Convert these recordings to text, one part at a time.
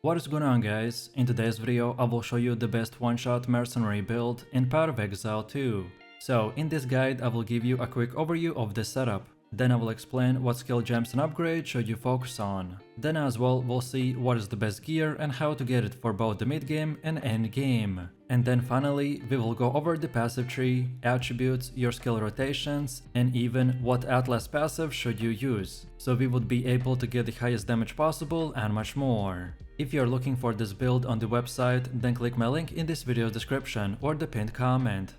What is going on, guys? In today's video I will show you the best one-shot mercenary build in Path of Exile 2. So in this guide I will give you a quick overview of the setup. Then I will explain what skill gems and upgrades should you focus on. Then as well we'll see what is the best gear and how to get it for both the mid-game and end-game. And then finally we will go over the passive tree, attributes, your skill rotations, and even what Atlas passive should you use, so we would be able to get the highest damage possible and much more. If you are looking for this build on the website, then click my link in this video's description or the pinned comment.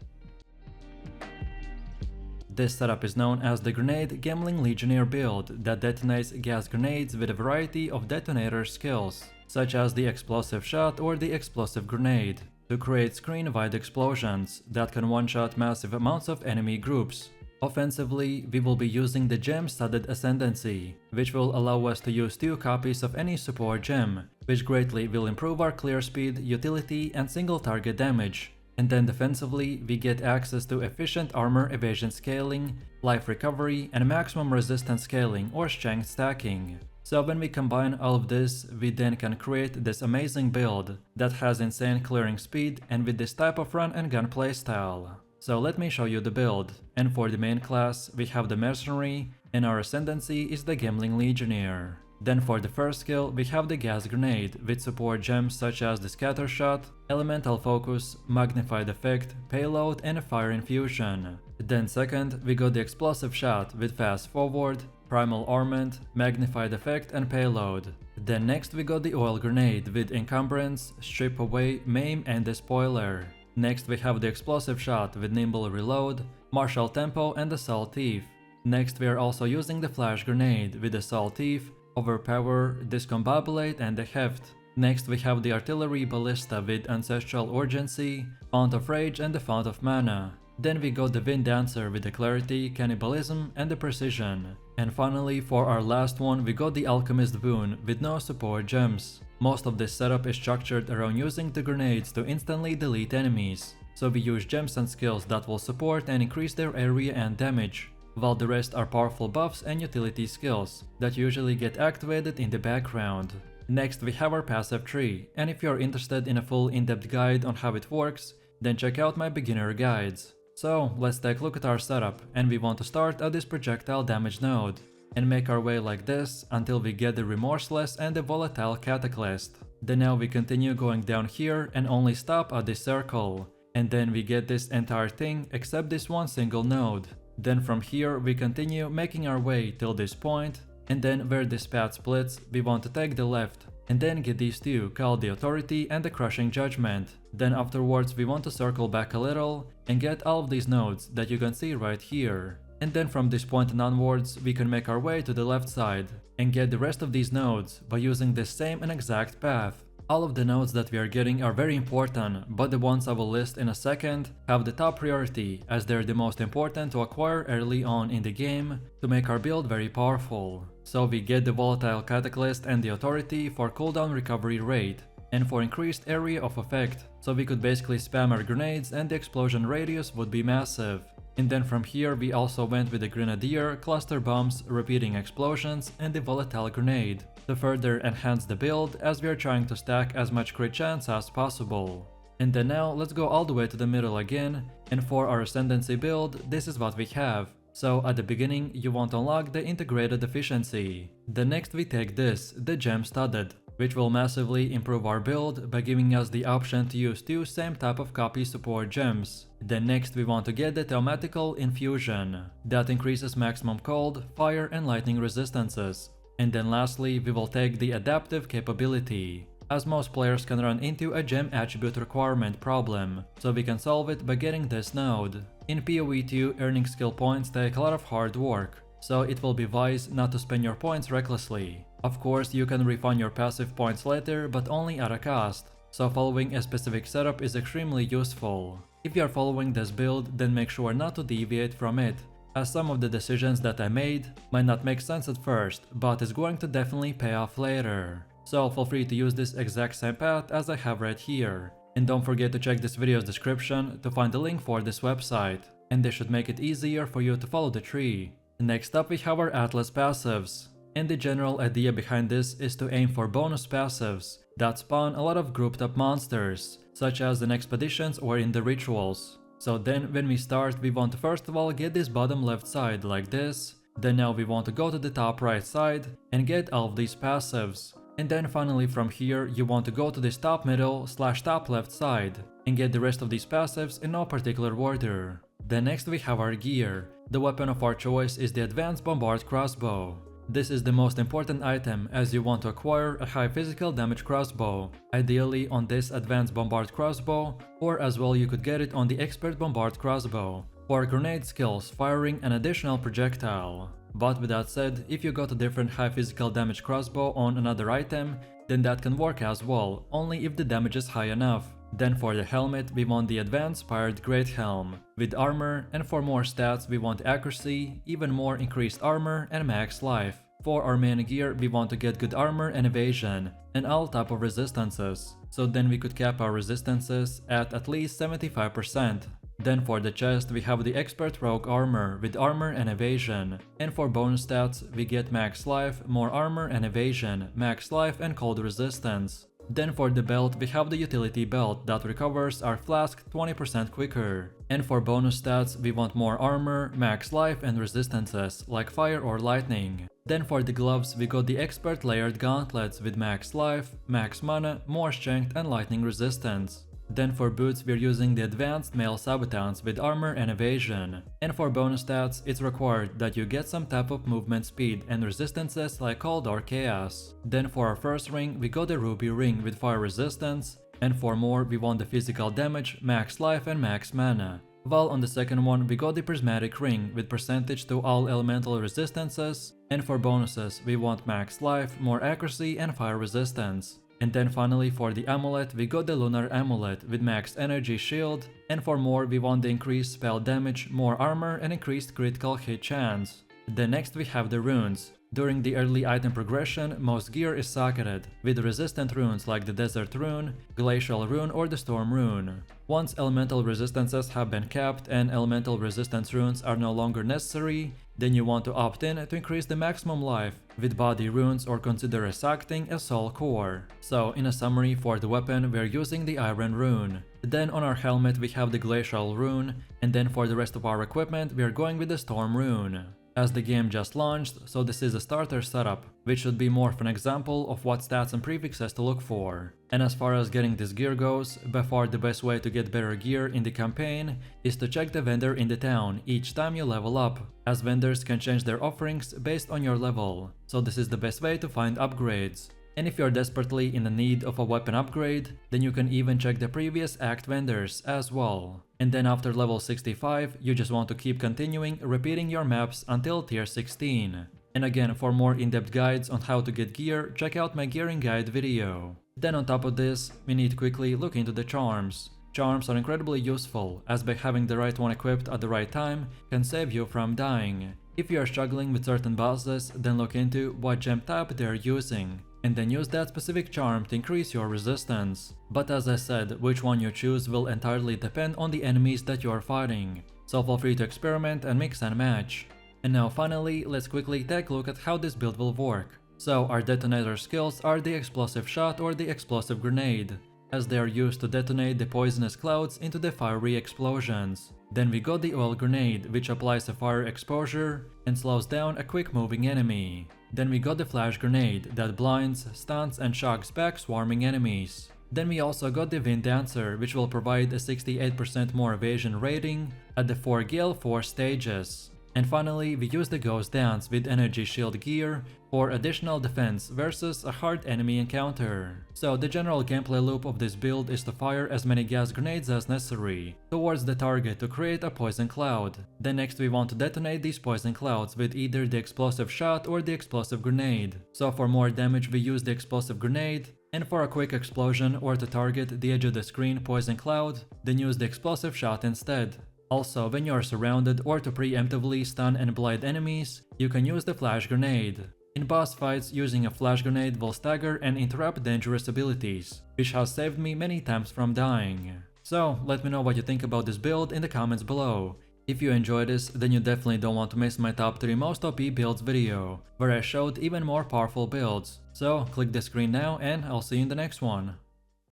This setup is known as the Grenade Gemling Legionnaire build that detonates gas grenades with a variety of detonator skills, such as the explosive shot or the explosive grenade, to create screen-wide explosions that can one-shot massive amounts of enemy groups. Offensively, we will be using the gem-studded ascendancy, which will allow us to use 2 copies of any support gem, which greatly will improve our clear speed, utility, and single target damage. And then defensively, we get access to efficient armor evasion scaling, life recovery, and maximum resistance scaling or strength stacking. So when we combine all of this, we then can create this amazing build that has insane clearing speed and with this type of run and gun playstyle. So let me show you the build. And for the main class, we have the mercenary, and our ascendancy is the Gemling Legionnaire. Then for the first skill, we have the gas grenade with support gems such as the scatter shot, elemental focus, magnified effect, payload, and fire infusion. Then second, we got the explosive shot with fast forward, primal armament, magnified effect, and payload. Then next we got the oil grenade with encumbrance, strip away, maim, and the spoiler. Next we have the explosive shot with nimble reload, martial tempo, and assault thief. Next we are also using the flash grenade with assault thief, overpower, discombobulate, and the heft. Next we have the artillery ballista with ancestral urgency, fount of rage, and the fount of mana. Then we got the wind dancer with the clarity, cannibalism, and the precision. And finally, for our last one, we got the alchemist boon with no support gems. Most of this setup is structured around using the grenades to instantly delete enemies, so we use gems and skills that will support and increase their area and damage, while the rest are powerful buffs and utility skills that usually get activated in the background. Next we have our passive tree, and if you are interested in a full in-depth guide on how it works, then check out my beginner guides. So let's take a look at our setup, and we want to start at this projectile damage node, and make our way like this until we get the remorseless and the volatile cataclysm. Then now we continue going down here and only stop at this circle, and then we get this entire thing except this one single node. Then from here we continue making our way till this point, and then where this path splits we want to take the left, and then get these two called the authority and the crushing judgment. Then afterwards we want to circle back a little and get all of these nodes that you can see right here. And then from this point and onwards we can make our way to the left side and get the rest of these nodes by using this same and exact path. All of the nodes that we are getting are very important, but the ones I will list in a second have the top priority as they're the most important to acquire early on in the game to make our build very powerful. So we get the volatile catalyst and the authority for cooldown recovery rate and for increased area of effect, so we could basically spam our grenades and the explosion radius would be massive. And then from here we also went with the grenadier, cluster bombs, repeating explosions, and the volatile grenade to further enhance the build as we are trying to stack as much crit chance as possible. And then now let's go all the way to the middle again, and for our ascendancy build this is what we have. So at the beginning you want to unlock the integrated efficiency. Then next we take this, the gem studded, which will massively improve our build by giving us the option to use 2 same type of copy support gems. Then next we want to get the thematical infusion that increases maximum cold, fire, and lightning resistances. And then lastly we will take the adaptive capability, as most players can run into a gem attribute requirement problem, so we can solve it by getting this node. In PoE 2, earning skill points take a lot of hard work, so it will be wise not to spend your points recklessly. Of course you can refund your passive points later, but only at a cost, so following a specific setup is extremely useful. If you are following this build, then make sure not to deviate from it, as some of the decisions that I made might not make sense at first, but is going to definitely pay off later. So feel free to use this exact same path as I have right here. And don't forget to check this video's description to find the link for this website, and this should make it easier for you to follow the tree. Next up we have our Atlas passives. And the general idea behind this is to aim for bonus passives that spawn a lot of grouped up monsters, such as in expeditions or in the rituals. So then when we start, we want to first of all get this bottom left side like this, then now we want to go to the top right side and get all of these passives. And then finally from here you want to go to this top middle / top left side and get the rest of these passives in no particular order. Then next we have our gear. The weapon of our choice is the Advanced Bombard Crossbow. This is the most important item as you want to acquire a high physical damage crossbow, ideally on this Advanced Bombard Crossbow, or as well you could get it on the Expert Bombard Crossbow, for grenade skills firing an additional projectile. But with that said, if you got a different high physical damage crossbow on another item, then that can work as well, only if the damage is high enough. Then for the helmet, we want the Advanced Spired Great Helm with armor, and for more stats we want accuracy, even more increased armor and max life. For our main gear we want to get good armor and evasion, and all type of resistances, so then we could cap our resistances at least 75%. Then for the chest we have the Expert Rogue Armor with armor and evasion, and for bonus stats we get max life, more armor and evasion, max life and cold resistance. Then for the belt we have the Utility Belt that recovers our flask 20% quicker. And for bonus stats we want more armor, max life and resistances like fire or lightning. Then for the gloves we got the Expert Layered Gauntlets with max life, max mana, more strength and lightning resistance. Then for boots we're using the Advanced Mail Sabotans with armor and evasion. And for bonus stats it's required that you get some type of movement speed and resistances like cold or chaos. Then for our first ring we got the Ruby Ring with fire resistance, and for more we want the physical damage, max life and max mana. While on the second one we got the Prismatic Ring with percentage to all elemental resistances, and for bonuses we want max life, more accuracy and fire resistance. And then finally for the amulet we got the Lunar Amulet with max energy shield, and for more we want the increased spell damage, more armor and increased critical hit chance. Then next we have the runes. During the early item progression most gear is socketed with resistant runes like the Desert Rune, Glacial Rune or the Storm Rune. Once elemental resistances have been capped and elemental resistance runes are no longer necessary, then you want to opt in to increase the maximum life with body runes or consider socketing a soul core. So in a summary, for the weapon we're using the Iron Rune. Then on our helmet we have the Glacial Rune, and then for the rest of our equipment we are going with the Storm Rune. As the game just launched, so this is a starter setup, which should be more of an example of what stats and prefixes to look for. And as far as getting this gear goes, by far the best way to get better gear in the campaign is to check the vendor in the town each time you level up, as vendors can change their offerings based on your level, so this is the best way to find upgrades. And if you're desperately in the need of a weapon upgrade, then you can even check the previous act vendors as well. And then after level 65, you just want to keep continuing repeating your maps until tier 16. And again, for more in-depth guides on how to get gear, check out my gearing guide video. Then on top of this, we need to quickly look into the charms. Charms are incredibly useful, as by having the right one equipped at the right time can save you from dying. If you are struggling with certain bosses, then look into what gem type they are using, and then use that specific charm to increase your resistance. But as I said, which one you choose will entirely depend on the enemies that you are fighting, so feel free to experiment and mix and match. And now finally, let's quickly take a look at how this build will work. So our detonator skills are the Explosive Shot or the Explosive Grenade, as they are used to detonate the poisonous clouds into the fiery explosions. Then we got the Oil Grenade, which applies a fire exposure and slows down a quick moving enemy. Then we got the Flash Grenade that blinds, stuns and shocks back swarming enemies. Then we also got the Wind Dancer, which will provide a 68% more evasion rating at the 4 Gale Force stages. And finally, we use the Ghost Dance with Energy Shield gear for additional defense versus a hard enemy encounter. So the general gameplay loop of this build is to fire as many gas grenades as necessary towards the target to create a poison cloud. Then next we want to detonate these poison clouds with either the Explosive Shot or the Explosive Grenade. So for more damage we use the Explosive Grenade, and for a quick explosion or to target the edge of the screen poison cloud, then use the Explosive Shot instead. Also, when you are surrounded or to preemptively stun and blind enemies, you can use the Flash Grenade. In boss fights, using a Flash Grenade will stagger and interrupt dangerous abilities, which has saved me many times from dying. So, let me know what you think about this build in the comments below. If you enjoyed this, then you definitely don't want to miss my top 3 most OP builds video, where I showed even more powerful builds. So click the screen now and I'll see you in the next one.